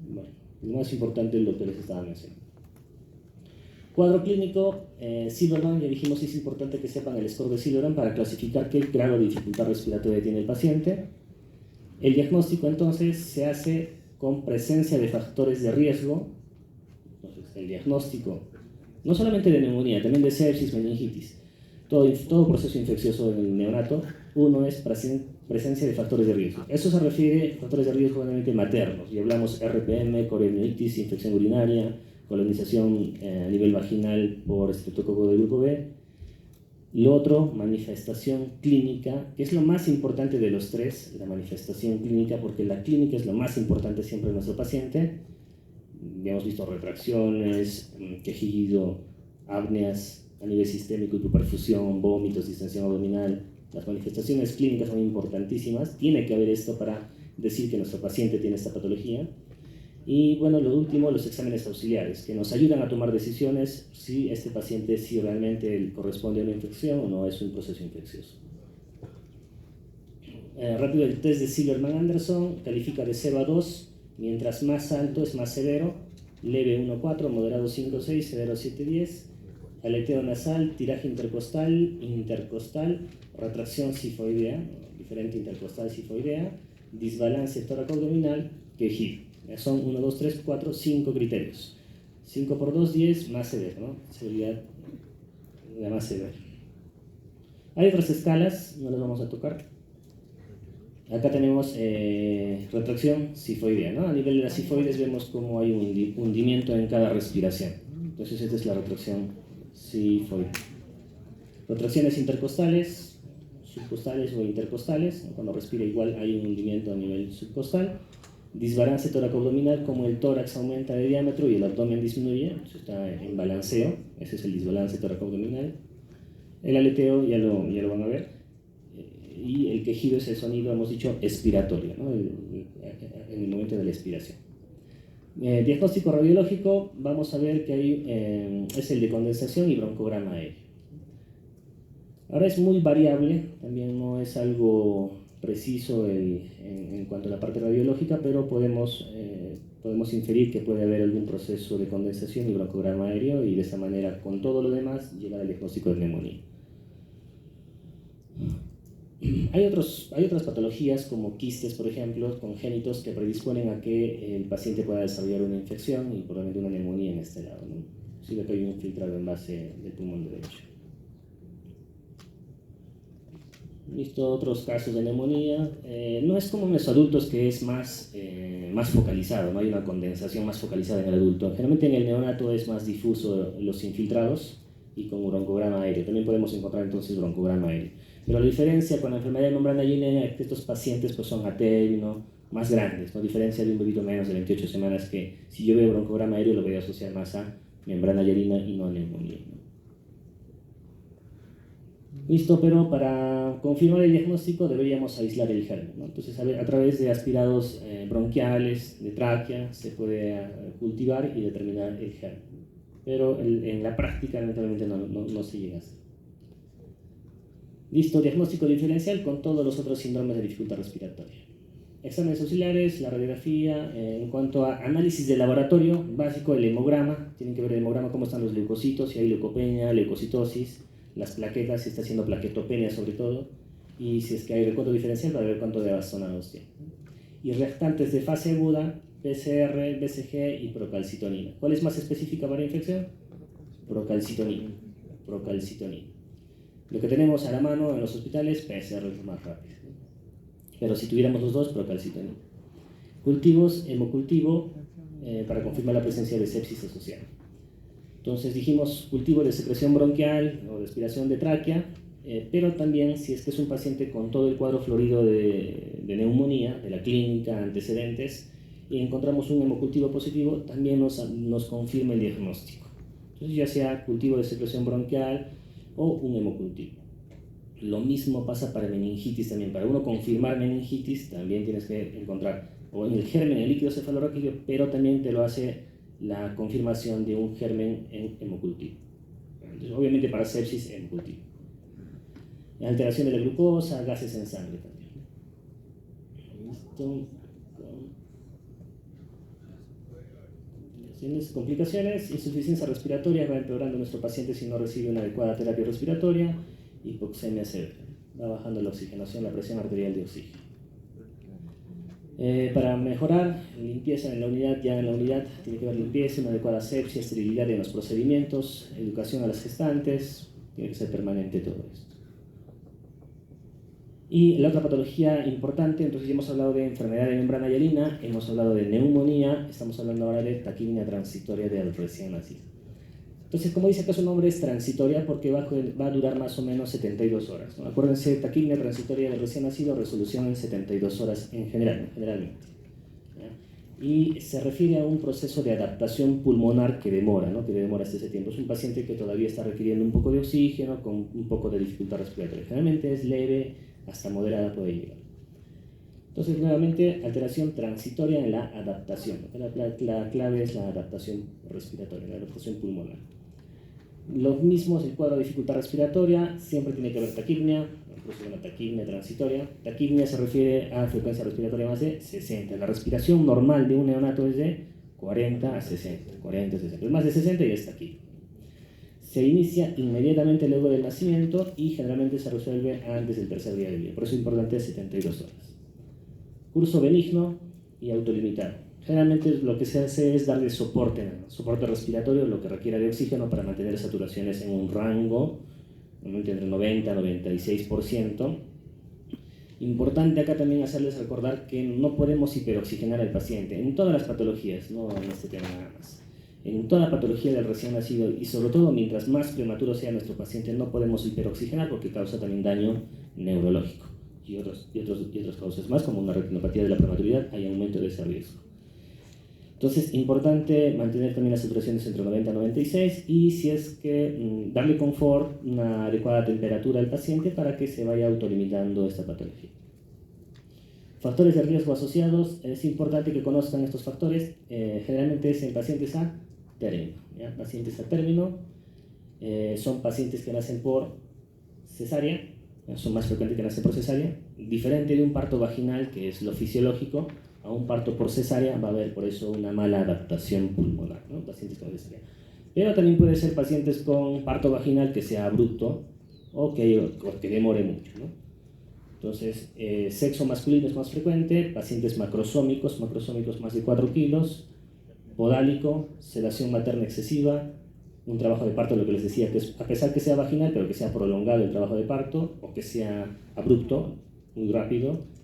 bueno, lo más importante es lo que les estaba mencionando. Cuadro clínico, Silverman, ya dijimos es importante que sepan el score de Silverman para clasificar qué grado de dificultad respiratoria tiene el paciente. El diagnóstico entonces se hace con presencia de factores de riesgo. Entonces, el diagnóstico, no solamente de neumonía, también de sepsis, meningitis, todo proceso infeccioso en el neonato, uno es presencia de factores de riesgo. Eso se refiere a factores de riesgo obviamente maternos, y hablamos RPM, corionitis, infección urinaria, colonización a nivel vaginal por estreptococo del grupo B. Lo otro, manifestación clínica, que es lo más importante de los tres, la manifestación clínica, porque la clínica es lo más importante siempre en nuestro paciente. Ya hemos visto retracciones, quejido, apneas a nivel sistémico, hipoperfusión, vómitos, distensión abdominal. Las manifestaciones clínicas son importantísimas, tiene que haber esto para decir que nuestro paciente tiene esta patología. Y bueno, lo último, los exámenes auxiliares, que nos ayudan a tomar decisiones si este paciente si realmente corresponde a una infección o no es un proceso infeccioso. Rápido, el test de Silverman-Anderson califica de 0 a 2, mientras más alto es más severo, leve 1-4, moderado 5-6, severo 7-10, aleteo nasal, tiraje intercostal, retracción sifoidea, diferente intercostal sifoidea, disbalance tóraco-abdominal, quejido. Son 1, 2, 3, 4, 5 criterios. 5 por 2, 10, más severo, ¿no? Severidad la más severa. Hay otras escalas, no las vamos a tocar. Acá tenemos retracción sifoidea, ¿no? A nivel de las sifoides vemos cómo hay un hundimiento en cada respiración. Entonces esta es la retracción sifoidea. Retracciones intercostales, subcostales o intercostales, ¿no? Cuando respira igual hay un hundimiento a nivel subcostal. Disbalance tóraco-abdominal, como el tórax aumenta de diámetro y el abdomen disminuye, está en balanceo, ese es el disbalance tóraco-abdominal. El aleteo ya lo van a ver, y el quejido es el sonido, hemos dicho, expiratorio, ¿no? En el momento de la expiración. Diagnóstico radiológico, vamos a ver que hay, es el de condensación y broncograma aéreo. Ahora es muy variable, también no es algo preciso en cuanto a la parte radiológica, pero podemos inferir que puede haber algún proceso de condensación y broncograma aéreo y de esa manera, con todo lo demás, llegar al diagnóstico de neumonía. Hay otras patologías como quistes, por ejemplo, congénitos que predisponen a que el paciente pueda desarrollar una infección y probablemente una neumonía en este lado, ¿no? Sí, que hay un filtrado en base del pulmón derecho. Visto otros casos de neumonía, no es como en los adultos que es más focalizado, no hay una condensación más focalizada en el adulto. Generalmente en el neonato es más difuso los infiltrados, y con broncograma aéreo. También podemos encontrar entonces broncograma aéreo. Pero la diferencia con la enfermedad de membrana hialina es que estos pacientes pues, son a término, más grandes, ¿no? Diferencia de un poquito menos de 28 semanas, que si yo veo broncograma aéreo lo voy a asociar más a membrana hialina y no a neumonía, ¿no? Listo, pero para confirmar el diagnóstico deberíamos aislar el germen, ¿no? Entonces a través de aspirados bronquiales, de tráquea, se puede cultivar y determinar el germen. Pero en la práctica lamentablemente no se llega a hacer. Listo, diagnóstico diferencial con todos los otros síndromes de dificultad respiratoria. Exámenes auxiliares, la radiografía, en cuanto a análisis de laboratorio, básico, el hemograma, tienen que ver el hemograma, cómo están los leucocitos, si hay leucopenia, leucocitosis, las plaquetas, si está haciendo plaquetopenia sobre todo, y si es que hay recuento diferencial para ver cuánto de bastonados tiene. Y restantes de fase aguda, PCR, BCG y procalcitonina. ¿Cuál es más específica para infección? Procalcitonina. Lo que tenemos a la mano en los hospitales, PCR es más rápido. Pero si tuviéramos los dos, procalcitonina. Cultivos, hemocultivo, para confirmar la presencia de sepsis asociada. Entonces dijimos cultivo de secreción bronquial o de aspiración de tráquea, pero también si es que es un paciente con todo el cuadro florido de neumonía, de la clínica, antecedentes, y encontramos un hemocultivo positivo, también nos confirma el diagnóstico. Entonces ya sea cultivo de secreción bronquial o un hemocultivo. Lo mismo pasa para meningitis también. Para uno confirmar meningitis también tienes que encontrar o en el germen, en el líquido cefalorraquídeo, pero también te lo hace la confirmación de un germen en hemocultivo. Entonces, obviamente para sepsis, hemocultivo. Alteración de la glucosa, gases en sangre también. Listo. Complicaciones, insuficiencia respiratoria, va empeorando nuestro paciente si no recibe una adecuada terapia respiratoria, hipoxemia severa, va bajando la oxigenación, la presión arterial de oxígeno. Para mejorar, limpieza en la unidad, ya en la unidad tiene que haber limpieza, una adecuada asepsia, esterilidad en los procedimientos, educación a las gestantes, tiene que ser permanente todo esto. Y la otra patología importante, entonces ya hemos hablado de enfermedad de membrana hialina, hemos hablado de neumonía, estamos hablando ahora de taquipnea transitoria del recién nacido. Entonces, como dice acá, su nombre es transitoria porque va a durar más o menos 72 horas, ¿no? Acuérdense, taquipnea transitoria del recién nacido, resolución en 72 horas generalmente. ¿Ya? Y se refiere a un proceso de adaptación pulmonar que demora, ¿no? Que demora hasta ese tiempo. Es un paciente que todavía está requiriendo un poco de oxígeno, con un poco de dificultad respiratoria. Generalmente es leve, hasta moderada puede llegar. Entonces, nuevamente, alteración transitoria en la adaptación. La clave es la adaptación respiratoria, la adaptación pulmonar. Los mismos, el cuadro de dificultad respiratoria, siempre tiene que haber taquipnea, incluso una taquipnea transitoria. Taquipnea se refiere a frecuencia respiratoria más de 60. La respiración normal de un neonato es de 40 a 60. 40 a 60. Más de 60 y es taquipnea. Se inicia inmediatamente luego del nacimiento y generalmente se resuelve antes del tercer día de vida. Por eso es importante 72 horas. Curso benigno y autolimitado. Generalmente lo que se hace es darle soporte respiratorio, lo que requiera de oxígeno para mantener saturaciones en un rango normalmente entre 90 y 96%. Importante acá también hacerles recordar que no podemos hiperoxigenar al paciente en todas las patologías, no en este tema nada más. En toda patología del recién nacido y sobre todo mientras más prematuro sea nuestro paciente no podemos hiperoxigenar porque causa también daño neurológico y otras causas más como una retinopatía de la prematuridad, hay aumento de ese riesgo. Entonces, importante mantener también las saturaciones entre 90 y 96 y si es que darle confort, una adecuada temperatura al paciente para que se vaya autolimitando esta patología. Factores de riesgo asociados, es importante que conozcan estos factores, generalmente es en pacientes a término. ¿Ya? Pacientes a término son pacientes que nacen por cesárea, son más frecuentes que nacen por cesárea, diferente de un parto vaginal, que es lo fisiológico, a un parto por cesárea va a haber por eso una mala adaptación pulmonar, ¿no? Pacientes con cesárea. Pero también puede ser pacientes con parto vaginal que sea abrupto o que demore mucho, ¿no? Entonces, sexo masculino es más frecuente, pacientes macrosómicos más de 4 kilos, podálico, sedación materna excesiva, un trabajo de parto, lo que les decía, que es, a pesar que sea vaginal, pero que sea prolongado el trabajo de parto, o que sea abrupto, muy rápido,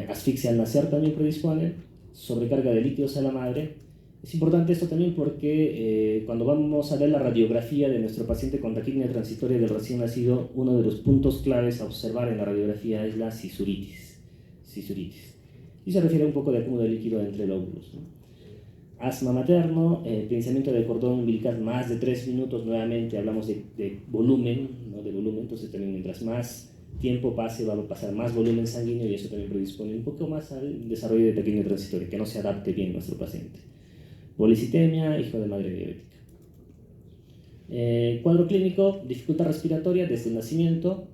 asfixia al nacer también predispone, sobrecarga de líquidos a la madre, Es importante esto también porque cuando vamos a ver la radiografía de nuestro paciente con taquipnea transitoria del recién nacido, uno de los puntos claves a observar en la radiografía es la sisuritis. Y se refiere a un poco de acúmulo de líquido entre lóbulos, ¿no? Asma materno, pinzamiento del cordón umbilical más de 3 minutos, nuevamente hablamos de volumen, ¿no? De volumen, entonces también mientras más tiempo pase va a pasar más volumen sanguíneo y eso también predispone un poco más al desarrollo de taquipnea transitoria, que no se adapte bien a nuestro paciente. Policitemia, hijo de madre diabética. Cuadro clínico, dificultad respiratoria desde el nacimiento,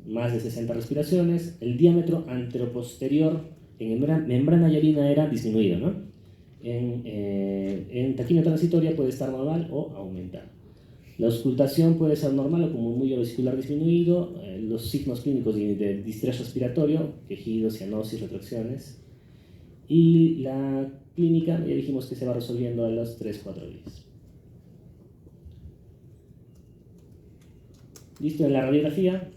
más de 60 respiraciones, el diámetro anteroposterior en membrana hialina era disminuido, ¿no? En taquipnea transitoria puede estar normal o aumentado. La auscultación puede ser normal o como muy vesicular disminuido, los signos clínicos de distrés respiratorio, quejidos, cianosis, retracciones, y la clínica ya dijimos que se va resolviendo a los 3-4 días. Listo, en la radiografía,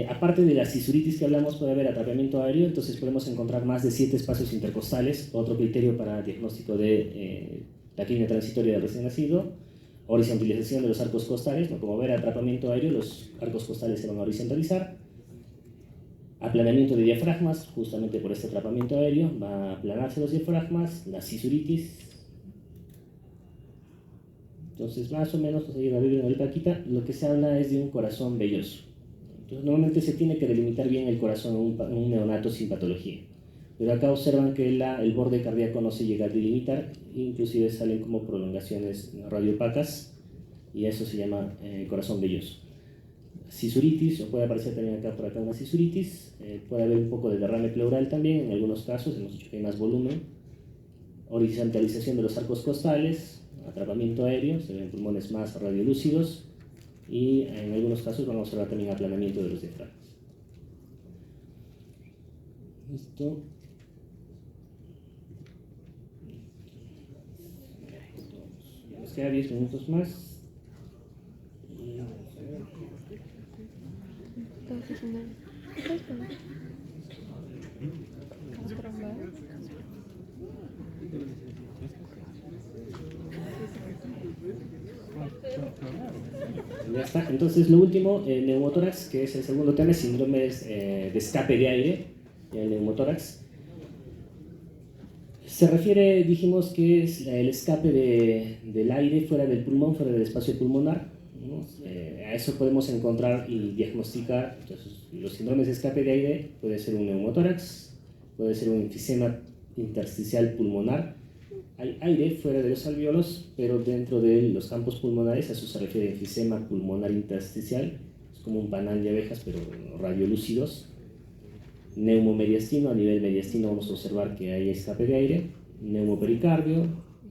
aparte de la sisuritis que hablamos, puede haber atrapamiento aéreo, entonces podemos encontrar más de 7 espacios intercostales, otro criterio para diagnóstico de taquipnea transitoria del recién nacido. Horizontalización de los arcos costales, ¿no? Como ver atrapamiento aéreo, los arcos costales se van a horizontalizar. Aplanamiento de diafragmas, justamente por este atrapamiento aéreo, va a aplanarse los diafragmas, la sisuritis. Entonces, más o menos, pues ahí en la Biblia, en el Paquita, lo que se habla es de un corazón velloso. Entonces, normalmente se tiene que delimitar bien el corazón en un neonato sin patología. Pero acá observan que el borde cardíaco no se llega a delimitar, inclusive salen como prolongaciones radiopacas, y eso se llama corazón velloso. Sisuritis, o puede aparecer también acá por acá una sisuritis, puede haber un poco de derrame pleural también, en algunos casos, hemos dicho que hay más volumen. Horizontalización de los arcos costales, atrapamiento aéreo, se ven pulmones más radiolúcidos, y en algunos casos vamos a observar también aplanamiento de los diafragmas. Listo. Nos queda 10 minutos más. Ya está. Entonces, lo último, el neumotórax, que es el segundo tema, síndromes de escape de aire, el neumotórax. Se refiere, dijimos, que es el escape del aire fuera del pulmón, fuera del espacio pulmonar, ¿no? A eso podemos encontrar y diagnosticar. Entonces, los síndromes de escape de aire puede ser un neumotórax, puede ser un enfisema intersticial pulmonar. Hay aire fuera de los alvéolos, pero dentro de los campos pulmonares, a eso se refiere enfisema pulmonar intersticial. Es como un panal de abejas, pero radiolúcidos. Neumomediastino, a nivel mediastino vamos a observar que hay escape de aire. Neumopericardio,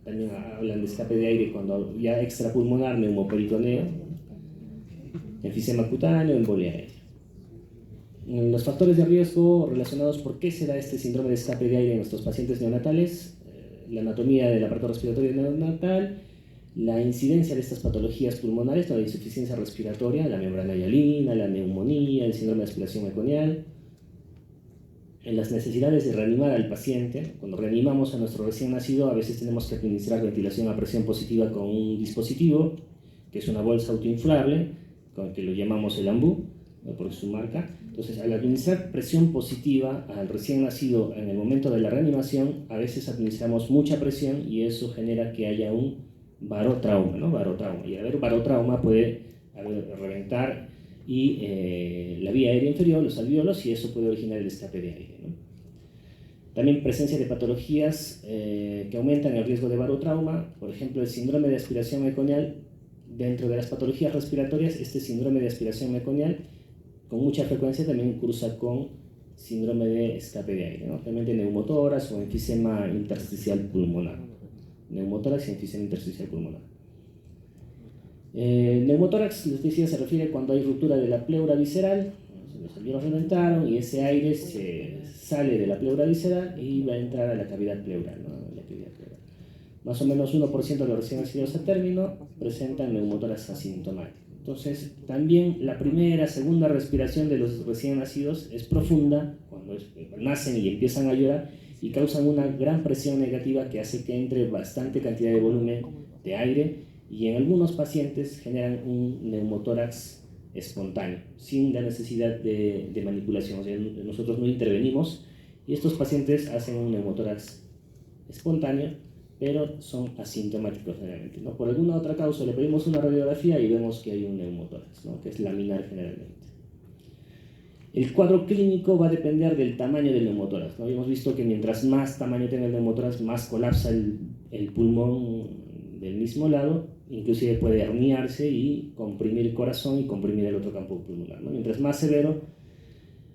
también hablan de escape de aire cuando ya extrapulmonar, neumoperitoneo. Enfisema cutáneo, embolia aérea. Los factores de riesgo relacionados por qué se da este síndrome de escape de aire en nuestros pacientes neonatales, la anatomía del aparato respiratorio neonatal, la incidencia de estas patologías pulmonares, la insuficiencia respiratoria, la membrana hialina, la neumonía, el síndrome de aspiración meconial. En las necesidades de reanimar al paciente, cuando reanimamos a nuestro recién nacido, a veces tenemos que administrar ventilación a presión positiva con un dispositivo, que es una bolsa autoinflable, con que lo llamamos el AMBU, por su marca. Entonces, al administrar presión positiva al recién nacido en el momento de la reanimación, a veces administramos mucha presión y eso genera que haya un barotrauma, ¿no? Barotrauma. Y al haber barotrauma puede reventar la vía aérea inferior, los alvéolos, y eso puede originar el escape de aire, ¿no? También presencia de patologías que aumentan el riesgo de barotrauma, por ejemplo, el síndrome de aspiración meconial. Dentro de las patologías respiratorias, este síndrome de aspiración meconial con mucha frecuencia también cruza con síndrome de escape de aire, ¿no? Realmente neumotórax o enfisema intersticial pulmonar. Neumotórax y enfisema intersticial pulmonar. Neumotórax, les decía, se refiere cuando hay ruptura de la pleura visceral, los alvéolos reventaron y ese aire se sale de la pleura visceral y va a entrar a la cavidad pleural, ¿no? Más o menos 1% de los recién nacidos a término presentan neumotórax asintomático. Entonces, también la primera, segunda respiración de los recién nacidos es profunda, cuando nacen y empiezan a llorar, y causan una gran presión negativa que hace que entre bastante cantidad de volumen de aire y en algunos pacientes generan un neumotórax espontáneo, sin la necesidad de manipulación. O sea, nosotros no intervenimos y estos pacientes hacen un neumotórax espontáneo, pero son asintomáticos generalmente, ¿no? Por alguna otra causa le pedimos una radiografía y vemos que hay un neumotórax, ¿no? Que es laminar generalmente. El cuadro clínico va a depender del tamaño del neumotórax, ¿no? Hemos visto que mientras más tamaño tenga el neumotórax, más colapsa el pulmón del mismo lado, inclusive puede herniarse y comprimir el corazón y comprimir el otro campo pulmonar, ¿no? Mientras más severo,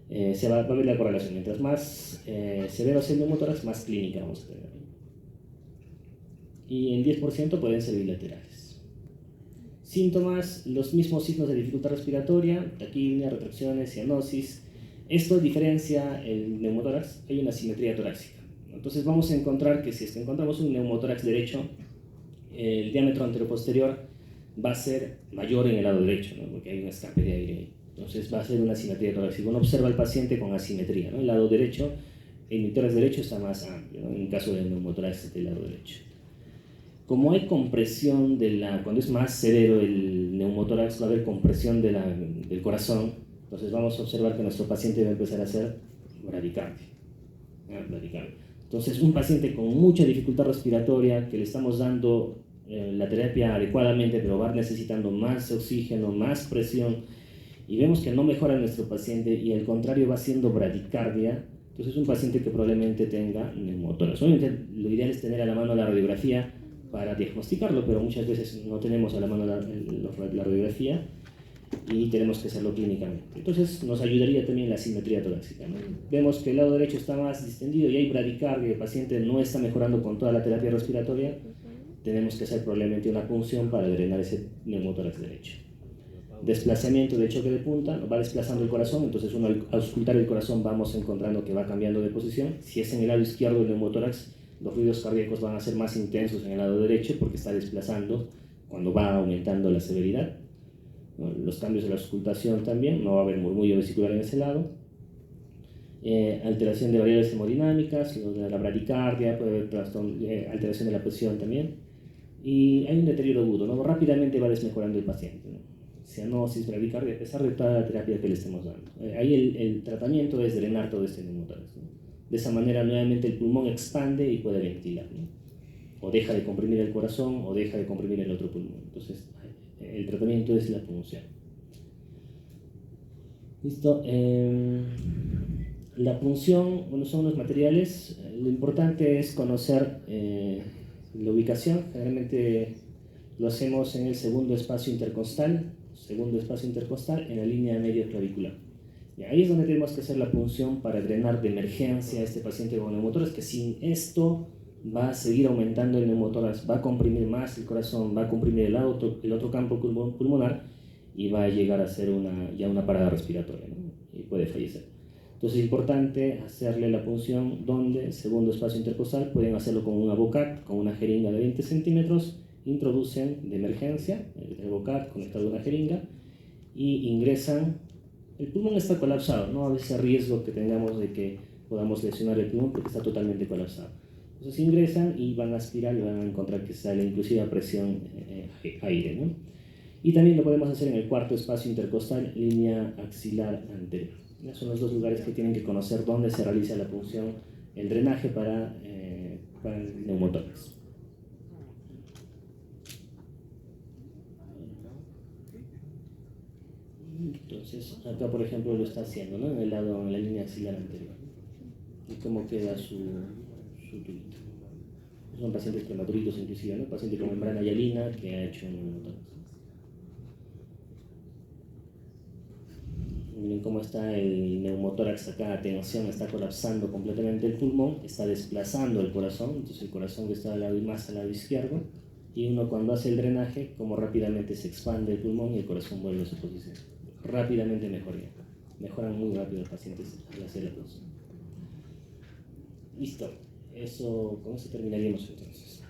se va a ver la correlación. Mientras más severo sea el neumotórax, más clínica vamos a tener. Y en 10% pueden ser bilaterales. Síntomas, los mismos signos de dificultad respiratoria, taquipnea, retracciones, cianosis. Esto diferencia el neumotórax, hay una simetría torácica. Entonces vamos a encontrar que si es que encontramos un neumotórax derecho, el diámetro anteroposterior va a ser mayor en el lado derecho, ¿no? Porque hay un escape de aire ahí. Entonces va a ser una simetría torácica. Uno observa al paciente con asimetría, ¿no? El lado derecho, el neumotórax derecho está más amplio, ¿no? En el caso del neumotórax del lado derecho. Como hay compresión cuando es más severo el neumotórax, va a haber compresión del corazón, entonces vamos a observar que nuestro paciente va a empezar a hacer bradicardia. Entonces, un paciente con mucha dificultad respiratoria, que le estamos dando la terapia adecuadamente, pero va necesitando más oxígeno, más presión, y vemos que no mejora nuestro paciente y al contrario va haciendo bradicardia, entonces es un paciente que probablemente tenga neumotórax. Obviamente, lo ideal es tener a la mano la radiografía para diagnosticarlo, pero muchas veces no tenemos a la mano la radiografía y tenemos que hacerlo clínicamente. Entonces nos ayudaría también la simetría torácica, ¿no? Vemos que el lado derecho está más distendido y hay bradicardia, el paciente no está mejorando con toda la terapia respiratoria, tenemos que hacer probablemente una punción para drenar ese neumotórax derecho. Desplazamiento de choque de punta, va desplazando el corazón, entonces uno al auscultar el corazón vamos encontrando que va cambiando de posición. Si es en el lado izquierdo del neumotórax, los ruidos cardíacos van a ser más intensos en el lado derecho porque está desplazando cuando va aumentando la severidad, ¿no? Los cambios de la auscultación también, no va a haber murmullo vesicular en ese lado. Alteración de variables hemodinámicas, la bradicardia, puede haber alteración de la presión también. Y hay un deterioro agudo, ¿no? Rápidamente va desmejorando el paciente, ¿no? Cianosis, bradicardia, a pesar de toda la terapia que le estemos dando. Ahí el tratamiento es drenar todo este neumotórax, ¿no? De esa manera nuevamente el pulmón expande y puede ventilar, ¿no? O deja de comprimir el corazón o deja de comprimir el otro pulmón. Entonces el tratamiento es la punción. ¿Listo? La punción, bueno, son unos materiales. Lo importante es conocer la ubicación. Generalmente lo hacemos en el segundo espacio intercostal en la línea media clavicular. Y ahí es donde tenemos que hacer la punción para drenar de emergencia a este paciente con neumotórax, que sin esto va a seguir aumentando el neumotórax, va a comprimir más el corazón, va a comprimir el otro campo pulmonar y va a llegar a ser ya una parada respiratoria, ¿no? Y puede fallecer. Entonces es importante hacerle la punción donde, segundo espacio intercostal, pueden hacerlo con un Avocat, con una jeringa de 20 centímetros, introducen de emergencia el Avocat conectado a una jeringa y ingresan. El pulmón está colapsado, no a veces riesgo que tengamos de que podamos lesionar el pulmón porque está totalmente colapsado. Entonces ingresan y van a aspirar y van a encontrar que sale inclusive a presión aire, ¿no? Y también lo podemos hacer en el cuarto espacio intercostal, línea axilar anterior. Esos son los dos lugares que tienen que conocer dónde se realiza la punción, el drenaje para el neumotórax. Entonces, acá por ejemplo lo está haciendo, ¿no? En la línea axilar anterior. Y cómo queda su tubito. Son pacientes prematuritos inclusive, ¿no? Paciente con membrana hialina que ha hecho un neumotórax. Miren cómo está el neumotórax acá, atenuación, está colapsando completamente el pulmón, está desplazando el corazón, entonces el corazón que está más al lado izquierdo, y uno cuando hace el drenaje, como rápidamente se expande el pulmón y el corazón vuelve a su posición. Rápidamente mejoran muy rápido los pacientes al hacer la punción. Listo, con eso terminaríamos entonces.